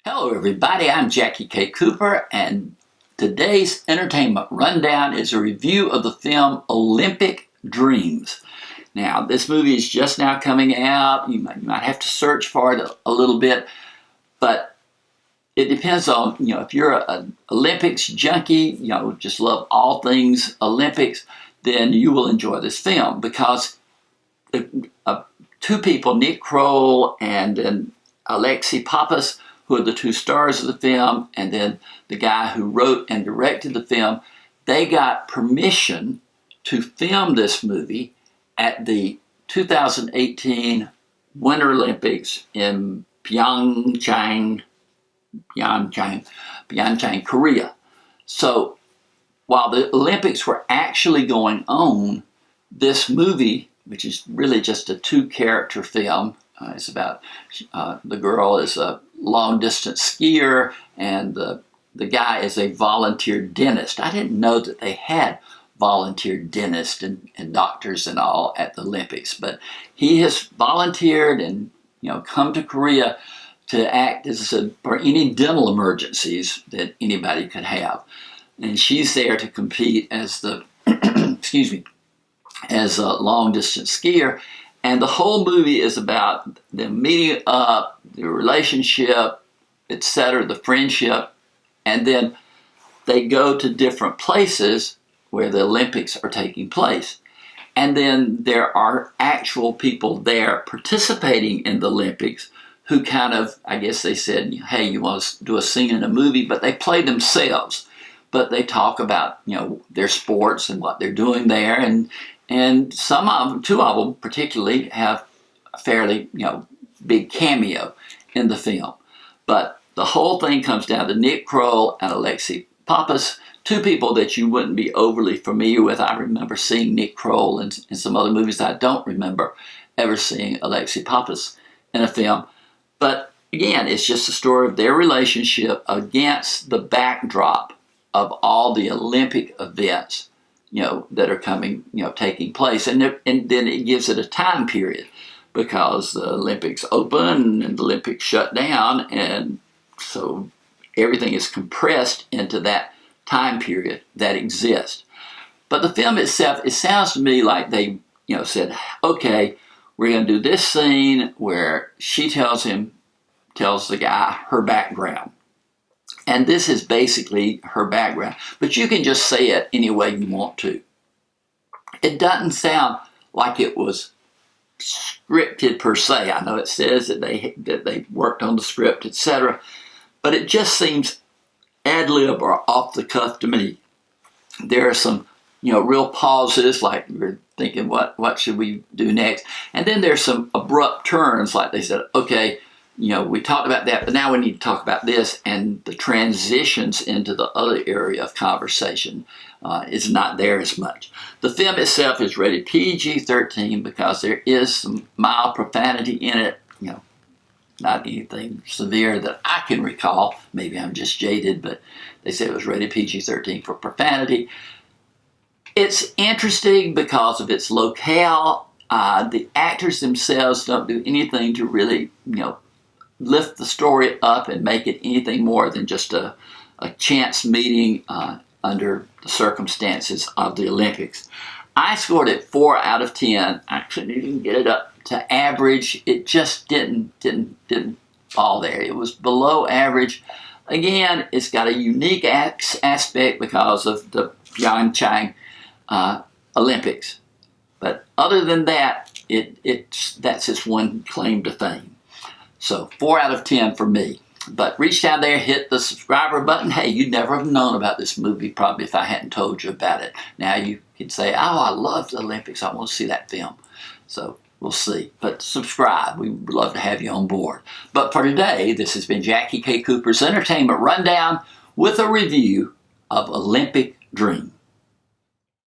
Hello everybody, I'm JackieKCooper and today's entertainment rundown is a review of the film Olympic Dreams. Now this movie is just now coming out. You might have to search for it a little bit, but it depends on, if you're an Olympics junkie, just love all things Olympics, then you will enjoy this film because two people, Nick Kroll and then Alexei Pappas, who are the two stars of the film, and then the guy who wrote and directed the film, they got permission to film this movie at the 2018 Winter Olympics in Pyeongchang, Korea. So while the Olympics were actually going on, this movie, which is really just a two-character film, it's about the girl is a long-distance skier and the guy is a volunteer dentist. I didn't know that they had volunteer dentists and doctors and all at the Olympics, but he has volunteered and come to Korea to act as for any dental emergencies that anybody could have. And she's there to compete as the as a long-distance skier. And the whole movie is about them meeting up, the relationship, etc., the friendship, and then they go to different places where the Olympics are taking place. And then there are actual people there participating in the Olympics who kind of, I guess they said, hey, you want to do a scene in a movie, but they play themselves. But they talk about, their sports and what they're doing there, and some of them, two of them particularly, have a fairly, big cameo in the film. But the whole thing comes down to Nick Kroll and Alexei Pappas, two people that you wouldn't be overly familiar with. I remember seeing Nick Kroll in some other movies. I don't remember ever seeing Alexei Pappas in a film. But again, it's just a story of their relationship against the backdrop of all the Olympic events that are coming, taking place. And then it gives it a time period because the Olympics open and the Olympics shut down. And so everything is compressed into that time period that exists. But the film itself, it sounds to me like they, said, okay, we're going to do this scene where she tells the guy her background. And this is basically her background. But you can just say it any way you want to. It doesn't sound like it was scripted per se. I know it says that they worked on the script, etc. But it just seems ad-lib or off the cuff to me. There are some, real pauses, like you're thinking, what should we do next? And then there's some abrupt turns, like they said, okay, we talked about that, but now we need to talk about this, and the transitions into the other area of conversation is not there as much. The film itself is rated PG-13 because there is some mild profanity in it, not anything severe that I can recall. Maybe I'm just jaded, but they said it was rated PG-13 for profanity. It's interesting because of its locale. The actors themselves don't do anything to really, lift the story up and make it anything more than just a chance meeting under the circumstances of the Olympics. I scored it 4 out of 10. I couldn't even get it up to average. It just didn't fall there. It was below average. Again, it's got a unique aspect because of the Pyeongchang Olympics. But other than that, that's its one claim to fame. So 4 out of 10 for me. But reach down there, hit the subscriber button. Hey, you'd never have known about this movie probably if I hadn't told you about it. Now you could say, oh, I love the Olympics. I want to see that film. So we'll see. But subscribe. We would love to have you on board. But for today, this has been Jackie K. Cooper's Entertainment Rundown with a review of Olympic Dreams.